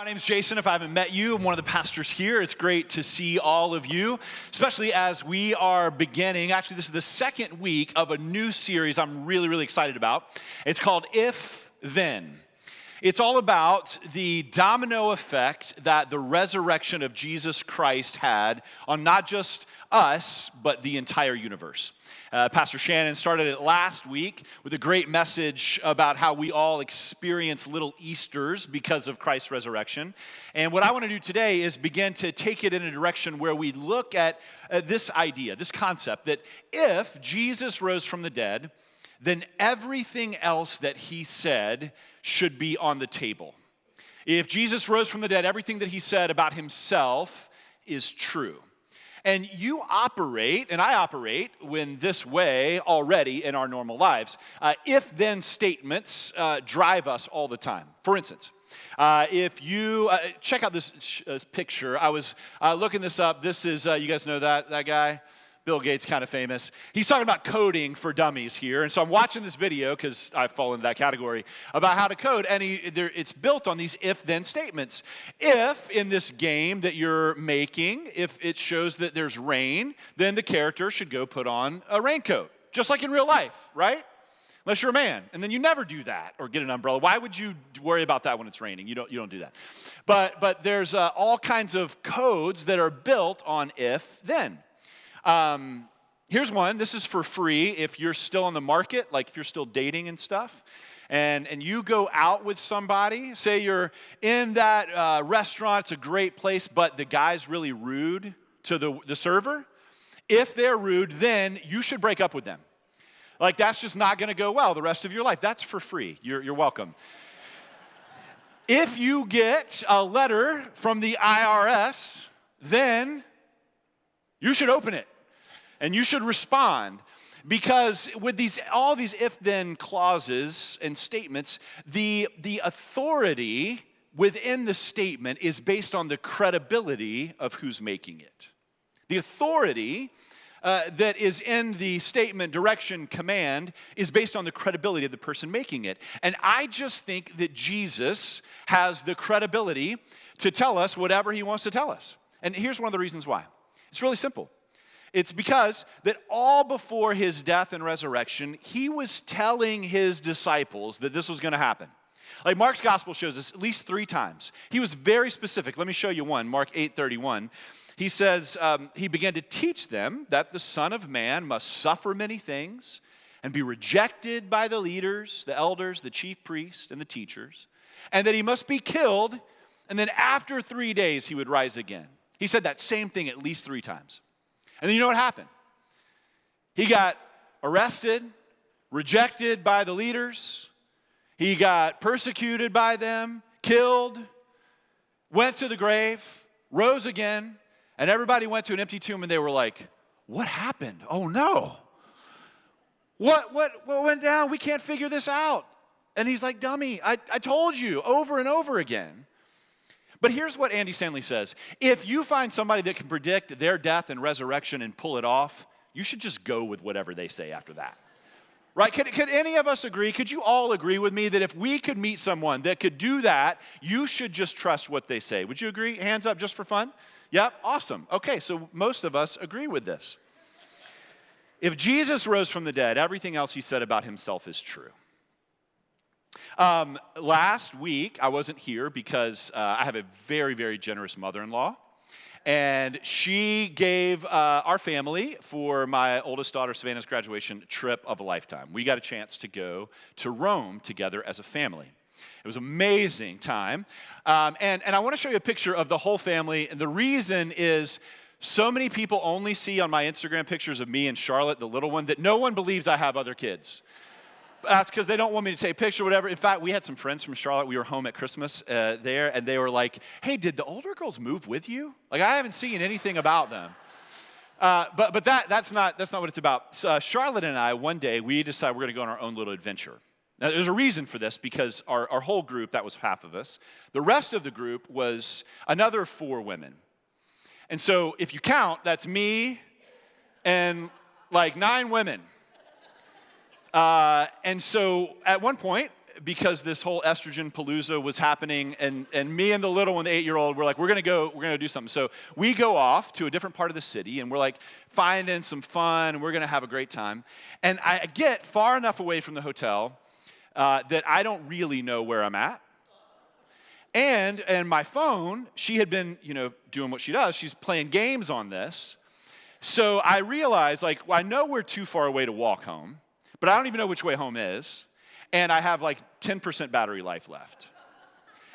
name's Jason. If I haven't met you, I'm one of the pastors here. It's great to see all of you, especially as we are beginning. Actually, this is the second week of a new series I'm really excited about. It's called If Then. It's all about the domino effect that the resurrection of Jesus Christ had on not just us, but the entire universe. Pastor Shannon started it last week with a great message about how we all experience little Easters because of Christ's resurrection. And what I want to do today is begin to take it in a direction where we look at this idea, this concept, that if Jesus rose from the dead, then everything else that he said should be on the table. If Jesus rose from the dead, everything that he said about himself is true. And you operate, and I operate in this way already in our normal lives. If-then statements drive us all the time. For instance, if you check out this picture, I was looking this up. This is, you guys know that guy? Bill Gates, kind of famous. He's talking about coding for dummies here. And so I'm watching this video, because I fall into that category, about how to code. And it's built on these if-then statements. If, in this game that you're making, if it shows that there's rain, then the character should go put on a raincoat. Just like in real life, right? Unless you're a man. And then you never do that or get an umbrella. Why would you worry about that when it's raining? You don't do that. But there's all kinds of codes that are built on if-then. Here's one. This is for free if you're still on the market, like if you're still dating and stuff, and you go out with somebody. Say you're in that restaurant. It's a great place, but the guy's really rude to the server. If they're rude, then you should break up with them. Like, that's just not going to go well the rest of your life. That's for free. You're welcome. If you get a letter from the IRS, then you should open it, and you should respond, because with all these if-then clauses and statements, the authority within the statement is based on the credibility of who's making it. The authority that is in the statement, direction, command, is based on the credibility of the person making it. And I just think that Jesus has the credibility to tell us whatever he wants to tell us. And here's one of the reasons why. It's really simple. It's because that all before his death and resurrection, he was telling his disciples that this was going to happen. Like Mark's gospel shows us at least 3 times. He was very specific. Let me show you one. Mark 8:31. He says, he began to teach them that the Son of Man must suffer many things and be rejected by the leaders, the elders, the chief priests, and the teachers, and that he must be killed, and then after 3 days he would rise again. He said that same thing at least 3 times. And then you know what happened? He got arrested, rejected by the leaders. He got persecuted by them, killed, went to the grave, rose again, and everybody went to an empty tomb and they were like, what happened? Oh no. What went down? We can't figure this out. And he's like, dummy, I told you over and over again. But here's what Andy Stanley says. If you find somebody that can predict their death and resurrection and pull it off, you should just go with whatever they say after that. Right? Could any of us agree? Could you all agree with me that if we could meet someone that could do that, you should just trust what they say? Would you agree? Hands up just for fun? Yep, awesome. Okay, so most of us agree with this. If Jesus rose from the dead, everything else he said about himself is true. Last week, I wasn't here because I have a very generous mother-in-law. And she gave our family, for my oldest daughter Savannah's graduation, trip of a lifetime. We got a chance to go to Rome together as a family. It was an amazing time. And I want to show you a picture of the whole family. And the reason is so many people only see on my Instagram pictures of me and Charlotte, the little one, that no one believes I have other kids. That's because they don't want me to take a picture or whatever. In fact, we had some friends from Charlotte. We were home at Christmas there, and they were like, hey, did the older girls move with you? Like, I haven't seen anything about them. But that's not what it's about. So, Charlotte and I, one day, we decided we're going to go on our own little adventure. Now, there's a reason for this, because our whole group, that was half of us, the rest of the group was another 4 women. And so if you count, that's me and like 9 women. And so at one point, because this whole estrogen palooza was happening, and me and the little one, the 8-year-old, we're like, we're gonna go do something. So we go off to a different part of the city, and we're like finding some fun, and we're gonna have a great time. And I get far enough away from the hotel that I don't really know where I'm at. And my phone, she had been, doing what she does. She's playing games on this. So I realized, I know we're too far away to walk home, but I don't even know which way home is. And I have 10% battery life left.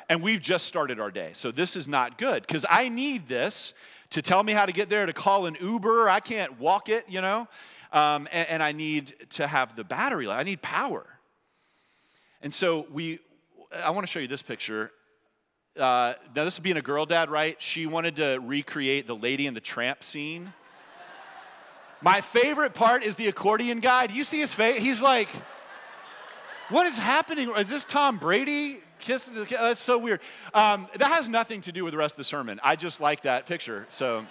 And we've just started our day. So this is not good, because I need this to tell me how to get there, to call an Uber. I can't walk it, and I need to have the battery life. I need power. And so I want to show you this picture. Now this is being a girl dad, right? She wanted to recreate the Lady and the Tramp scene. My favorite part is the accordion guy. Do you see his face? He's like, what is happening? Is this Tom Brady kissing the kid? That's so weird. That has nothing to do with the rest of the sermon. I just like that picture. So,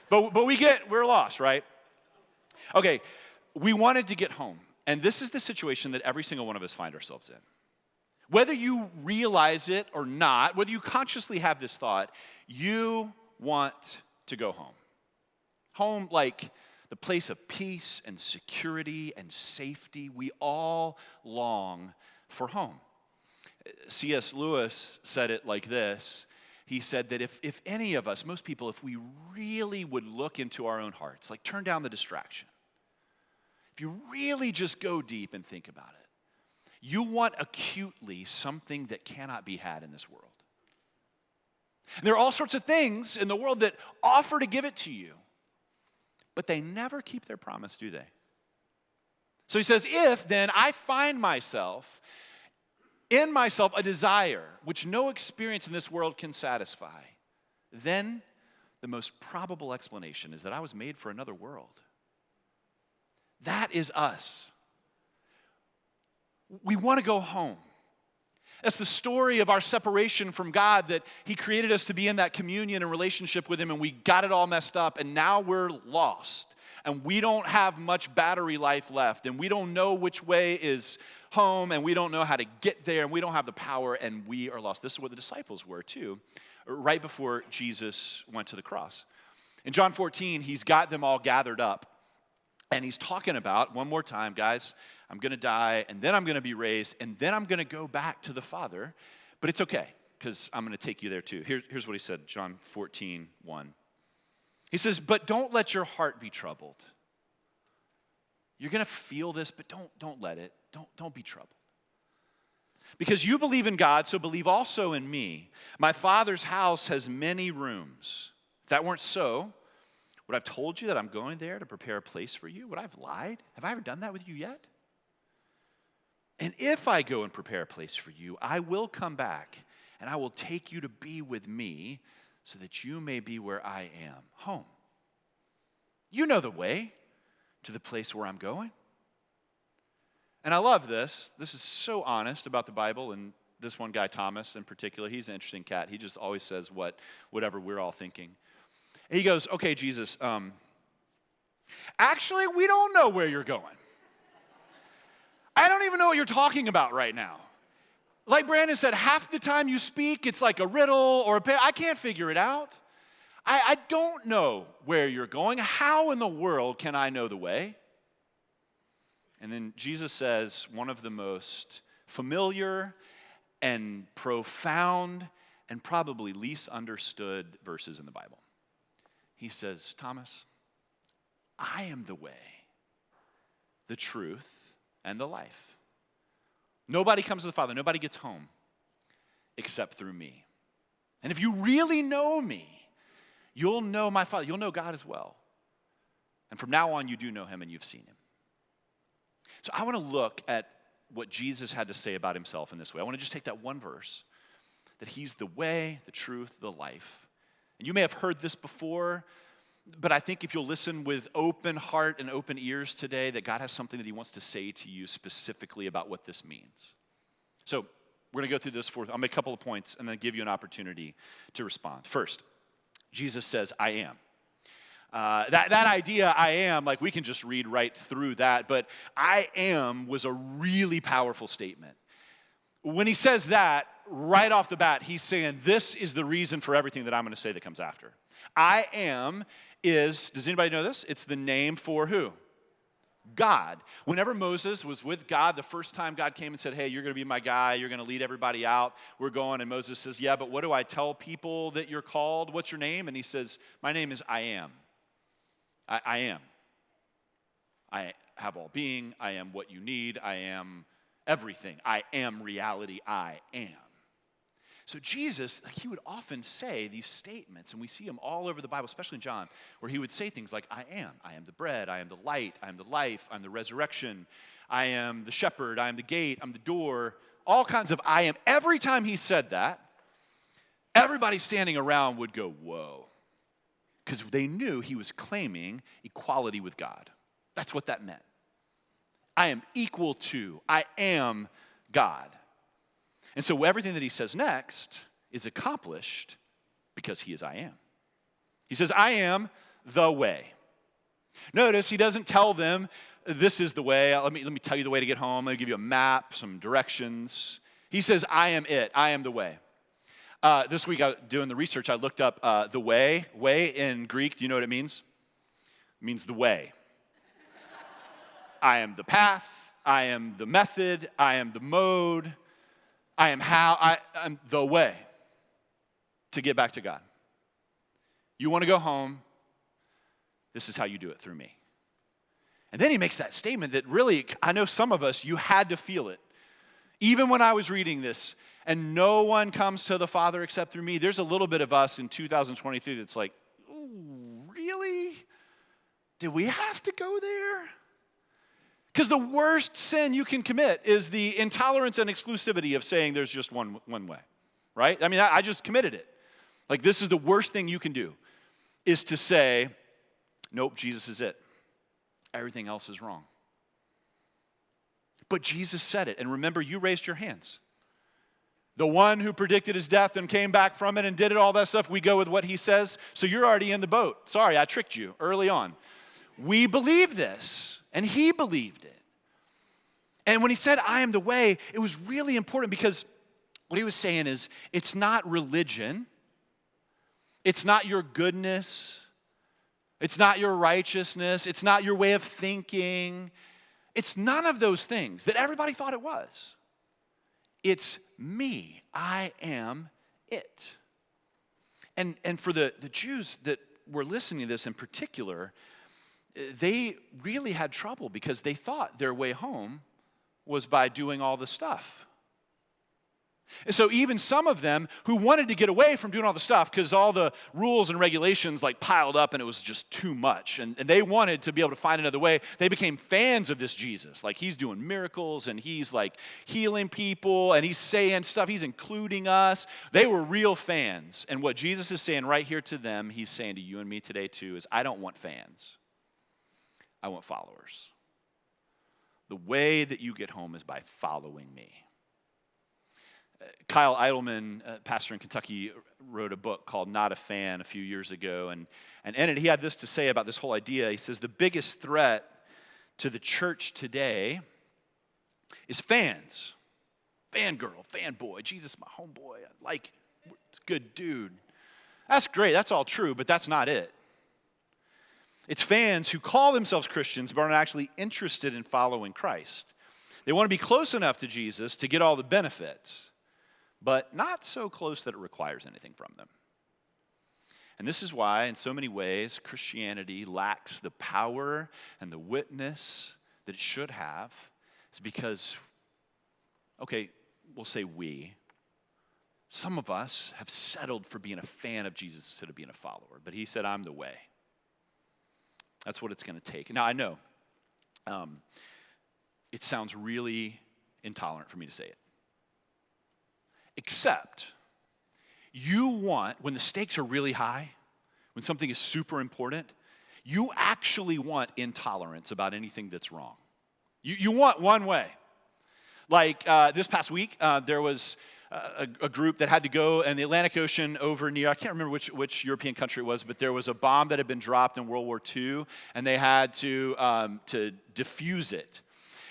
but we're lost, right? Okay, we wanted to get home. And this is the situation that every single one of us find ourselves in. Whether you realize it or not, whether you consciously have this thought, you want to go home. Home, like the place of peace and security and safety. We all long for home. C.S. Lewis said it like this. He said that if any of us, most people, if we really would look into our own hearts, turn down the distraction, if you really just go deep and think about it, you want acutely something that cannot be had in this world. And there are all sorts of things in the world that offer to give it to you, but they never keep their promise, do they? So he says, if then I find in myself a desire which no experience in this world can satisfy, then the most probable explanation is that I was made for another world. That is us. We want to go home. That's the story of our separation from God, that He created us to be in that communion and relationship with Him, and we got it all messed up, and now we're lost. And we don't have much battery life left, and we don't know which way is home, and we don't know how to get there, and we don't have the power, and we are lost. This is what the disciples were too, right before Jesus went to the cross. In John 14, He's got them all gathered up, and He's talking about, one more time, guys, I'm going to die, and then I'm going to be raised, and then I'm going to go back to the Father. But it's okay, because I'm going to take you there too. Here's what He said, John 14:1. He says, but don't let your heart be troubled. You're going to feel this, but don't let it. Don't be troubled. Because you believe in God, so believe also in me. My Father's house has many rooms. If that weren't so, would I have told you that I'm going there to prepare a place for you? Would I have lied? Have I ever done that with you yet? And if I go and prepare a place for you, I will come back, and I will take you to be with me, so that you may be where I am, home. You know the way to the place where I'm going. And I love this. This is so honest about the Bible, and this one guy, Thomas, in particular, he's an interesting cat. He just always says whatever we're all thinking. And he goes, okay, Jesus, actually, we don't know where you're going. I don't even know what you're talking about right now. Like Brandon said, half the time you speak, it's like a riddle or I can't figure it out. I don't know where you're going. How in the world can I know the way? And then Jesus says one of the most familiar and profound and probably least understood verses in the Bible. He says, Thomas, I am the way, the truth, and the life. Nobody comes to the Father, nobody gets home except through me. And if you really know me, you'll know my Father, you'll know God as well. And from now on, you do know Him and you've seen Him. So I want to look at what Jesus had to say about Himself in this way. I want to just take that one verse, that He's the way, the truth, the life. And you may have heard this before, but I think if you'll listen with open heart and open ears today, that God has something that He wants to say to you specifically about what this means. So we're going to go through this. I'll make a couple of points and then give you an opportunity to respond. First, Jesus says, I am. That idea, I am, like we can just read right through that, but I am was a really powerful statement. When he says that, right off the bat, he's saying this is the reason for everything that I'm going to say that comes after. I am is, does anybody know this? It's the name for who? God. Whenever Moses was with God, the first time God came and said, hey, you're going to be my guy, you're going to lead everybody out, we're going, and Moses says, yeah, but what do I tell people that you're called? What's your name? And he says, my name is I am. I am. I have all being. I am what you need. I am everything. I am reality. I am. So Jesus, he would often say these statements, and we see them all over the Bible, especially in John, where he would say things like, I am the bread, I am the light, I am the life, I'm the resurrection, I am the shepherd, I am the gate, I'm the door, all kinds of I am. Every time he said that, everybody standing around would go, whoa, because they knew he was claiming equality with God. That's what that meant. I am equal to, I am God. And so everything that he says next is accomplished because he is I am. He says, I am the way. Notice he doesn't tell them, this is the way. Let me tell you the way to get home. Let me give you a map, some directions. He says, I am it. I am the way. This week, doing the research, I looked up the way. Way in Greek, do you know what it means? It means the way. I am the path. I am the method. I am the mode. I am I'm the way to get back to God. You want to go home, this is how you do it, through me. And then he makes that statement that really, I know some of us, you had to feel it. Even when I was reading this, and no one comes to the Father except through me, there's a little bit of us in 2023 that's like, ooh, really? Did we have to go there? Because the worst sin you can commit is the intolerance and exclusivity of saying there's just one way, right? I mean, I just committed it. Like, this is the worst thing you can do, is to say, nope, Jesus is it. Everything else is wrong. But Jesus said it, and remember, you raised your hands. The one who predicted his death and came back from it and did it, all that stuff, we go with what he says, so you're already in the boat. Sorry, I tricked you early on. We believe this, and he believed it. And when he said, I am the way, it was really important because what he was saying is, it's not religion. It's not your goodness. It's not your righteousness. It's not your way of thinking. It's none of those things that everybody thought it was. It's me. I am it. And for the Jews that were listening to this in particular, they really had trouble because they thought their way home was by doing all the stuff. And so even some of them who wanted to get away from doing all the stuff because all the rules and regulations like piled up and it was just too much, and they wanted to be able to find another way, they became fans of this Jesus. Like, he's doing miracles and he's like healing people and he's saying stuff, he's including us. They were real fans. And what Jesus is saying right here to them, he's saying to you and me today too, is I don't want fans. I want followers. The way that you get home is by following me. Kyle Idleman, pastor in Kentucky, wrote a book called Not a Fan a few years ago. And in it, he had this to say about this whole idea. He says, the biggest threat to the church today is fans. Fangirl, fanboy, Jesus, my homeboy, I like it. Good dude. That's great, that's all true, but that's not it. It's fans who call themselves Christians but aren't actually interested in following Christ. They want to be close enough to Jesus to get all the benefits, but not so close that it requires anything from them. And this is why, in so many ways, Christianity lacks the power and the witness that it should have. It's because, okay, we'll say we. Some of us have settled for being a fan of Jesus instead of being a follower. But he said, I'm the way. That's what it's going to take. Now, I know it sounds really intolerant for me to say it. Except, you want, when the stakes are really high, when something is super important, you actually want intolerance about anything that's wrong. You want one way. Like this past week, there was a group that had to go in the Atlantic Ocean over near, I can't remember which European country it was, but there was a bomb that had been dropped in World War II, and they had to defuse it.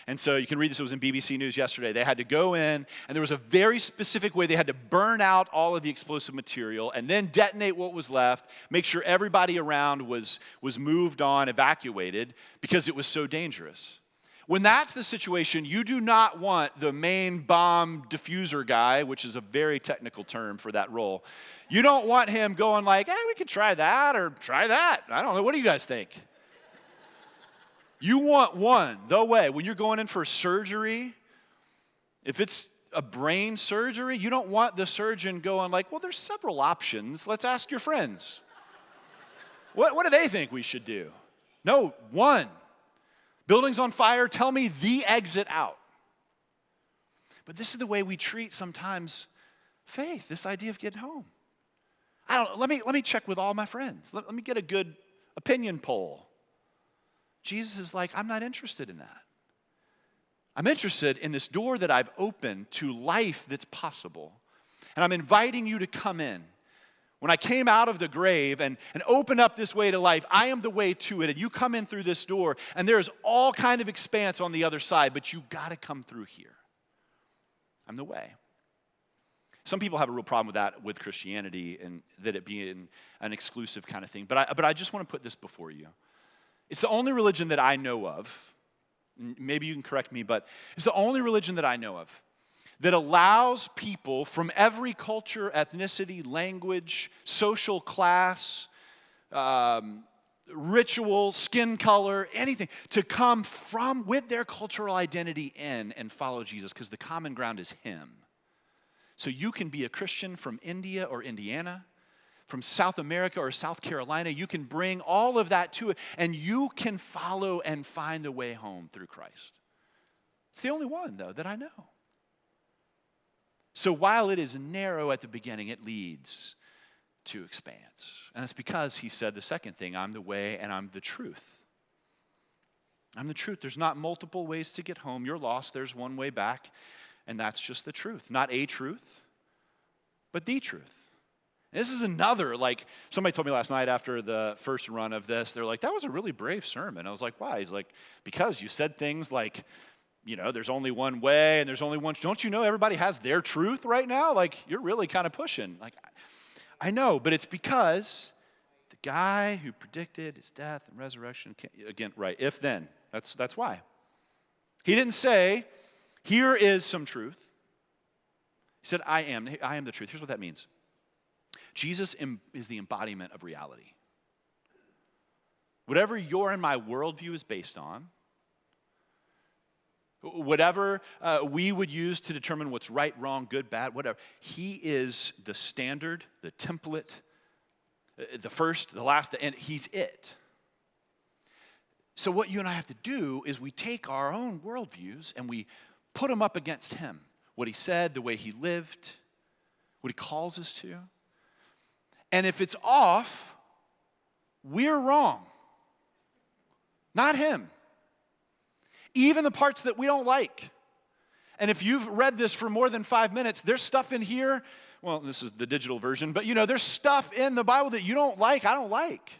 And so you can read this, it was in BBC News yesterday. They had to go in, and there was a very specific way they had to burn out all of the explosive material and then detonate what was left, make sure everybody around was moved on, evacuated, because it was so dangerous. When that's the situation, you do not want the main bomb diffuser guy, which is a very technical term for that role. You don't want him going like, hey, we could try that or try that. I don't know, what do you guys think? You want the way, when you're going in for surgery, if it's a brain surgery, you don't want the surgeon going like, well, there's several options. Let's ask your friends. What do they think we should do? No, one. Building's on fire, tell me the exit out. But this is the way we treat sometimes faith, this idea of getting home. Let me check with all my friends. Let me get a good opinion poll. Jesus is like, I'm not interested in that. I'm interested in this door that I've opened to life that's possible. And I'm inviting you to come in. When I came out of the grave and opened up this way to life, I am the way to it. And you come in through this door, and there's all kind of expanse on the other side, but you got to come through here. I'm the way. Some people have a real problem with that, with Christianity, and that it being an exclusive kind of thing. But I just want to put this before you. It's the only religion that I know of, maybe you can correct me, but it's the only religion that I know of that allows people from every culture, ethnicity, language, social class, ritual, skin color, anything, to come from with their cultural identity in and follow Jesus, because the common ground is Him. So you can be a Christian from India or Indiana, from South America or South Carolina. You can bring all of that to it, and you can follow and find a way home through Christ. It's the only one, though, that I know. So while it is narrow at the beginning, it leads to expanse. And it's because He said the second thing, I'm the way and I'm the truth. I'm the truth. There's not multiple ways to get home. You're lost. There's one way back, and that's just the truth. Not a truth, but the truth. This is another, like, somebody told me last night after the first run of this, they're like, that was a really brave sermon. I was like, why? He's like, because you said things like, there's only one way and there's only one. Don't you know everybody has their truth right now? Like, you're really kind of pushing. Like, I know, but it's because the guy who predicted His death and resurrection, again, right, if then, that's why. He didn't say, here is some truth. He said, I am the truth. Here's what that means. Jesus is the embodiment of reality. Whatever your and my worldview is based on, whatever we would use to determine what's right, wrong, good, bad, whatever, He is the standard, the template, the first, the last, the end. He's it. So what you and I have to do is we take our own worldviews and we put them up against Him. What He said, the way He lived, what He calls us to. And if it's off, we're wrong. Not Him. Even the parts that we don't like. And if you've read this for more than 5 minutes, there's stuff in here, well, this is the digital version, but there's stuff in the Bible that you don't like, I don't like.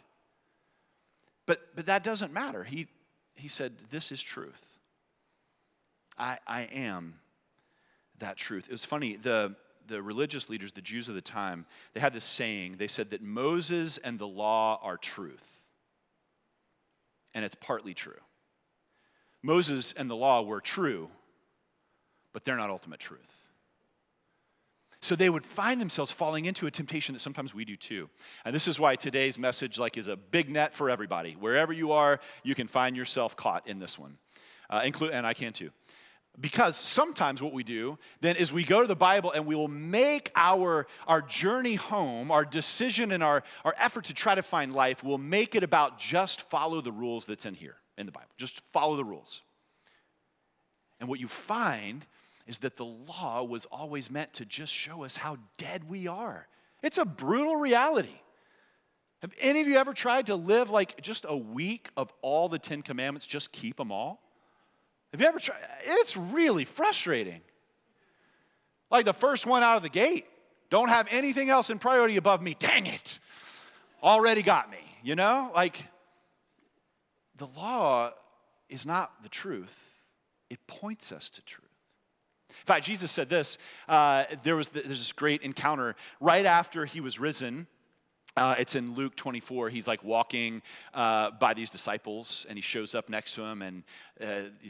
But that doesn't matter. He said, this is truth. I am that truth. It was funny, the religious leaders, the Jews of the time, they had this saying. They said that Moses and the law are truth. And it's partly true. Moses and the law were true, but they're not ultimate truth. So they would find themselves falling into a temptation that sometimes we do too. And this is why today's message is a big net for everybody. Wherever you are, you can find yourself caught in this one. And I can too. Because sometimes what we do then is we go to the Bible and we will make our journey home, our decision and our effort to try to find life, we'll make it about just follow the rules that's in here in the Bible. Just follow the rules. And what you find is that the law was always meant to just show us how dead we are. It's a brutal reality. Have any of you ever tried to live just a week of all the 10 Commandments, just keep them all? Have you ever tried? It's really frustrating. Like the first one out of the gate. Don't have anything else in priority above me. Dang it. Already got me, you know? Like, the law is not the truth. It points us to truth. In fact, Jesus said this. There's this great encounter right after he was risen. It's in Luke 24. He's like walking by these disciples, and he shows up next to them, and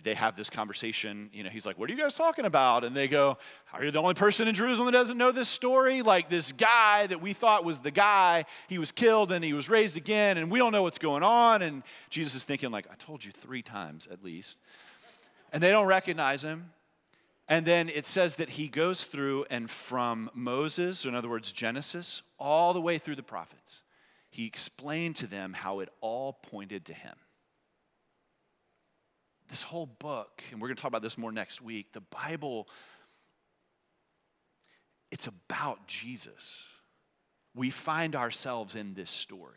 they have this conversation. You know, he's like, "What are you guys talking about?" And they go, "Are you the only person in Jerusalem that doesn't know this story? Like this guy that we thought was the guy, he was killed and he was raised again, and we don't know what's going on." And Jesus is thinking like, "I told you 3 times at least." And they don't recognize him. And then it says that he goes through, and from Moses, or in other words, Genesis, all the way through the prophets, he explained to them how it all pointed to him. This whole book, and we're going to talk about this more next week, the Bible, it's about Jesus. We find ourselves in this story.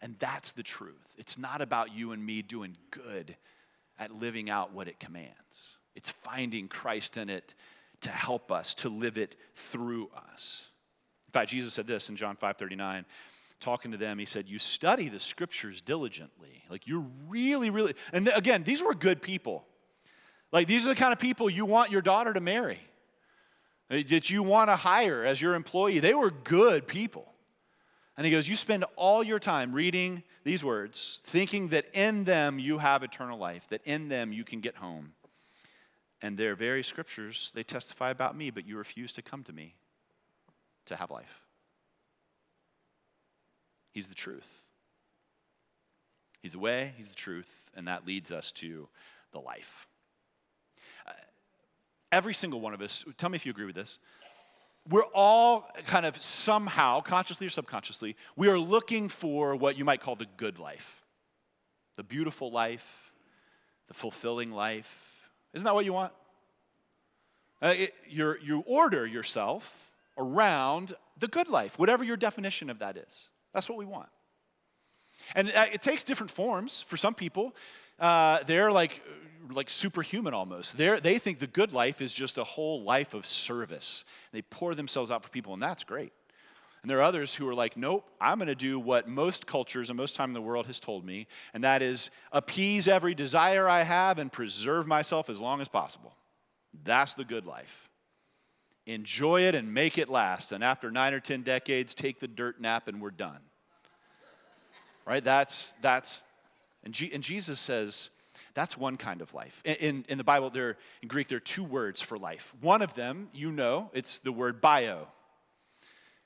And that's the truth. It's not about you and me doing good at living out what it commands. It's finding Christ in it to help us, to live it through us. In fact, Jesus said this in John 5:39, talking to them, he said, "You study the scriptures diligently." Like you're really, and again, these were good people. Like these are the kind of people you want your daughter to marry, that you want to hire as your employee. They were good people. And he goes, you spend all your time reading these words, thinking that in them you have eternal life, that in them you can get home. And their very scriptures, they testify about me, but you refuse to come to me to have life. He's the truth. He's the way, he's the truth, and that leads us to the life. Every single one of us, tell me if you agree with this, we're all kind of somehow, consciously or subconsciously, we are looking for what you might call the good life, the beautiful life, the fulfilling life. Isn't that what you want? You order yourself around the good life, whatever your definition of that is. That's what we want. And it takes different forms. For some people, they're like superhuman almost. They think the good life is just a whole life of service. They pour themselves out for people, and that's great. And there are others who are like, nope, I'm going to do what most cultures and most time in the world has told me, and that is appease every desire I have and preserve myself as long as possible. That's the good life. Enjoy it and make it last. And after 9 or 10 decades, take the dirt nap and we're done. Right? And Jesus says that's one kind of life. In the Bible, in Greek, there are 2 words for life. One of them, you know, it's the word bio.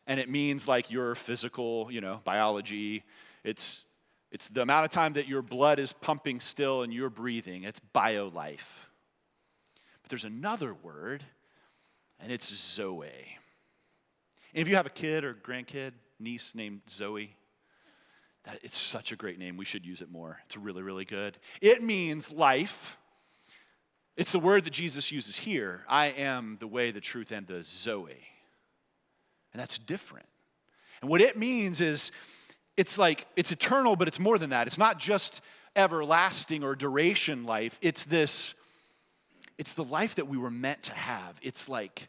And it means like your physical, biology. It's the amount of time that your blood is pumping still and you're breathing. It's bio-life. But there's another word, and it's Zoe. And if you have a kid or grandkid, niece named Zoe, it's such a great name. We should use it more. It's really, really good. It means life. It's the word that Jesus uses here. I am the way, the truth, and the Zoe. And that's different. And what it means is it's eternal, but it's more than that. It's not just everlasting or duration life. It's the life that we were meant to have. It's like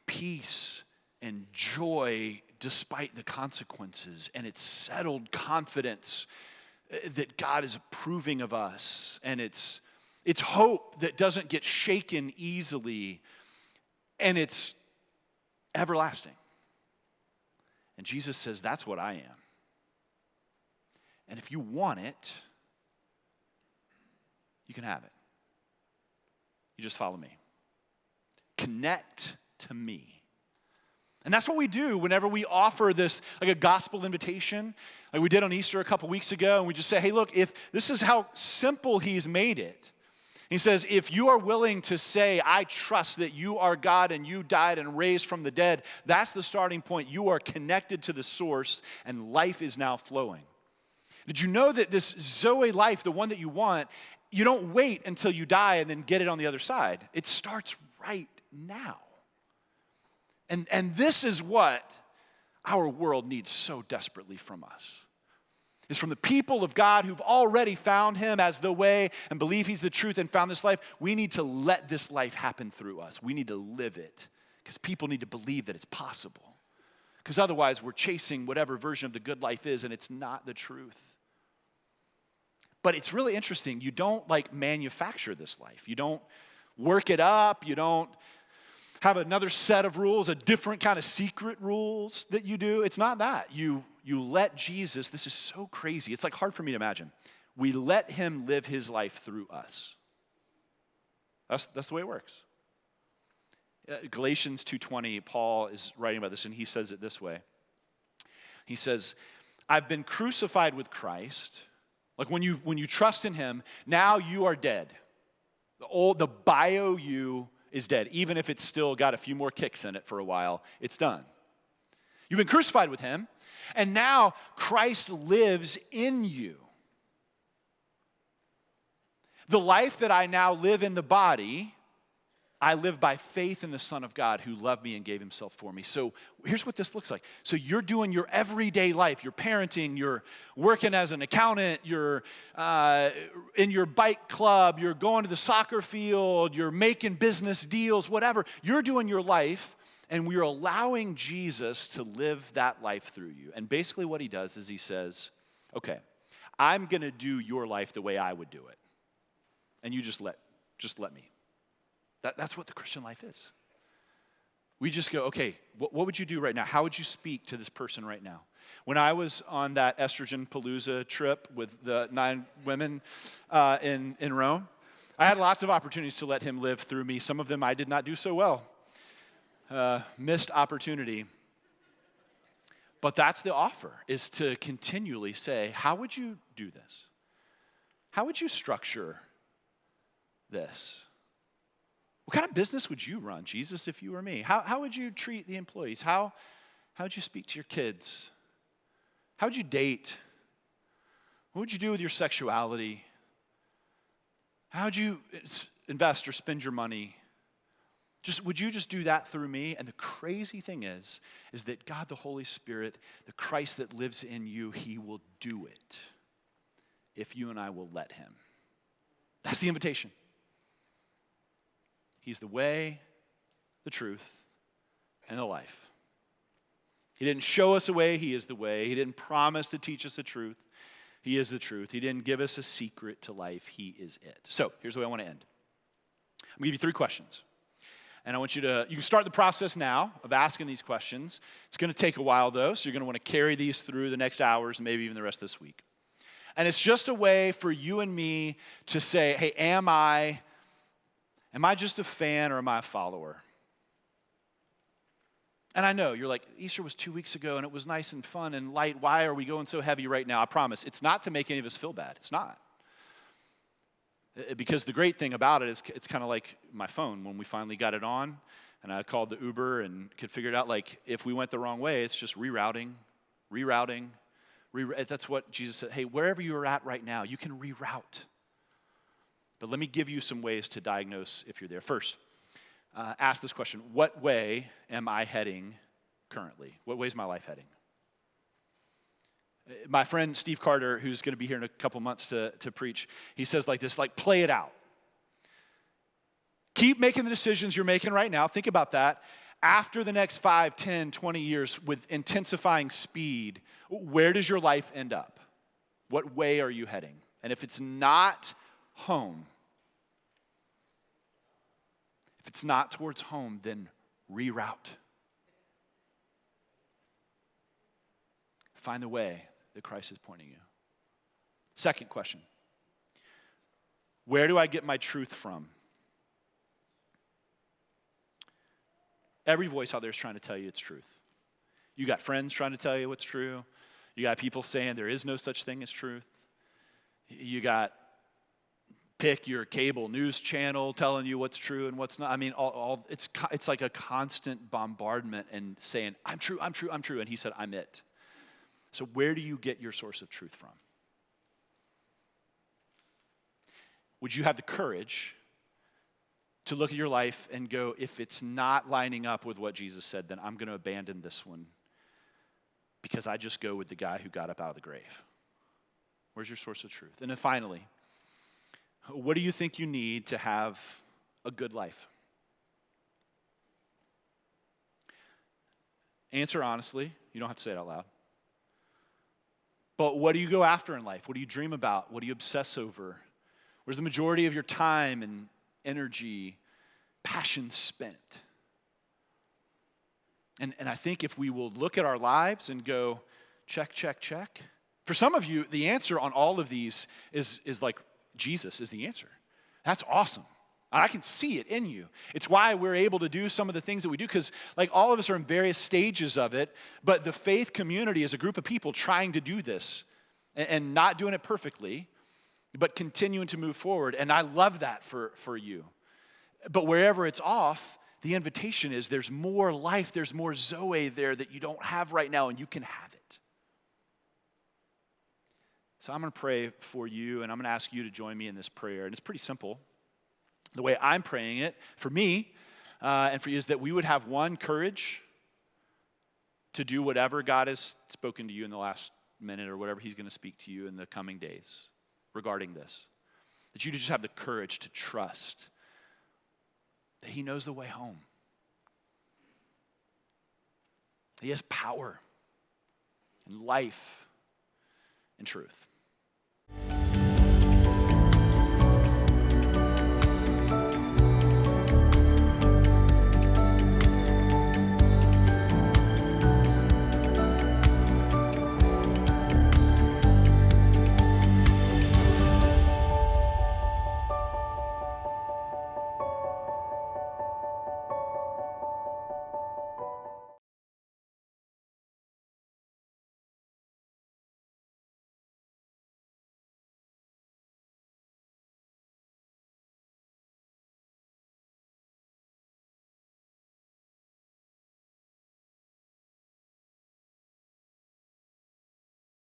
peace and joy despite the consequences, and it's settled confidence that God is approving of us, and it's hope that doesn't get shaken easily, and it's everlasting. And Jesus says, that's what I am. And if you want it, you can have it. You just follow me. Connect to me. And that's what we do whenever we offer this, like a gospel invitation, like we did on Easter a couple weeks ago, and we just say, hey, look, if this is how simple he's made it. He says, if you are willing to say, I trust that you are God and you died and raised from the dead, that's the starting point. You are connected to the source and life is now flowing. Did you know that this Zoe life, the one that you want, you don't wait until you die and then get it on the other side. It starts right now. And this is what our world needs so desperately from us. is from the people of God who've already found him as the way and believe he's the truth and found this life. We need to let this life happen through us. We need to live it because people need to believe that it's possible. Because otherwise we're chasing whatever version of the good life is and it's not the truth. But it's really interesting. You don't manufacture this life. You don't work it up. You don't have another set of rules, a different kind of secret rules that you do. It's not that. You let Jesus, this is so crazy. It's hard for me to imagine. We let him live his life through us. That's the way it works. Galatians 2:20, Paul is writing about this, and he says it this way. He says, I've been crucified with Christ. When you trust in him, now you are dead. The bio you is dead. Even if it's still got a few more kicks in it for a while, it's done. You've been crucified with him, and now Christ lives in you. The life that I now live in the body, I live by faith in the Son of God who loved me and gave himself for me. So here's what this looks like. So you're doing your everyday life. You're parenting. You're working as an accountant. You're in your bike club. You're going to the soccer field. You're making business deals, whatever. You're doing your life, and we're allowing Jesus to live that life through you. And basically what he does is he says, okay, I'm going to do your life the way I would do it. And you just let me. That's what the Christian life is. We just go, okay, what would you do right now? How would you speak to this person right now? When I was on that estrogen palooza trip with the 9 women in Rome, I had lots of opportunities to let him live through me. Some of them I did not do so well. Missed opportunity. But that's the offer, is to continually say, how would you do this? How would you structure this? What kind of business would you run, Jesus, if you were me? How would you treat the employees? How would you speak to your kids? How would you date? What would you do with your sexuality? How would you invest or spend your money? Would you just do that through me? And the crazy thing is that God, the Holy Spirit, the Christ that lives in you, he will do it if you and I will let him. That's the invitation. He's the way, the truth, and the life. He didn't show us a way, he is the way. He didn't promise to teach us the truth. He is the truth. He didn't give us a secret to life. He is it. So here's the way I want to end. I'm going to give you 3 questions. And I want you can start the process now of asking these questions. It's going to take a while though, so you're going to want to carry these through the next hours and maybe even the rest of this week. And it's just a way for you and me to say, hey, am I just a fan or am I a follower? And I know, you're like, Easter was 2 weeks ago and it was nice and fun and light. Why are we going so heavy right now? I promise, it's not to make any of us feel bad. It's not. Because the great thing about it is it's kind of like my phone when we finally got it on and I called the Uber and could figure it out. If we went the wrong way, it's just rerouting. That's what Jesus said. Hey, wherever you are at right now, you can reroute. But let me give you some ways to diagnose if you're there. First, ask this question. What way am I heading currently? What way is my life heading? My friend Steve Carter, who's going to be here in a couple months to preach, he says this, play it out. Keep making the decisions you're making right now. Think about that. After the next 5, 10, 20 years with intensifying speed, where does your life end up? What way are you heading? And if it's not home, if it's not towards home, then reroute. Find the way that Christ is pointing you. Second question. Where do I get my truth from? Every voice out there is trying to tell you it's truth. You got friends trying to tell you what's true. You got people saying there is no such thing as truth. You got pick your cable news channel telling you what's true and what's not. I mean, it's like a constant bombardment and saying, I'm true. And he said, I'm it. So where do you get your source of truth from? Would you have the courage to look at your life and go, if it's not lining up with what Jesus said, then I'm going to abandon this one because I just go with the guy who got up out of the grave? Where's your source of truth? And then finally, what do you think you need to have a good life? Answer honestly. You don't have to say it out loud. But what do you go after in life? What do you dream about? What do you obsess over? Where's the majority of your time and energy, passion spent? And I think if we will look at our lives and go, check, check, check. For some of you, the answer on all of these is like Jesus is the answer. That's awesome. I can see it in you. It's why we're able to do some of the things that we do, because like all of us are in various stages of it, but the faith community is a group of people trying to do this and not doing it perfectly, but continuing to move forward. And I love that for you. But wherever it's off, the invitation is there's more life, there's more Zoe there that you don't have right now, and you can have it. So I'm going to pray for you, and I'm going to ask you to join me in this prayer. And it's pretty simple. The way I'm praying it, for me and for you, is that we would have courage to do whatever God has spoken to you in the last minute or whatever he's going to speak to you in the coming days regarding this. That you just have the courage to trust that he knows the way home. He has power and life and truth.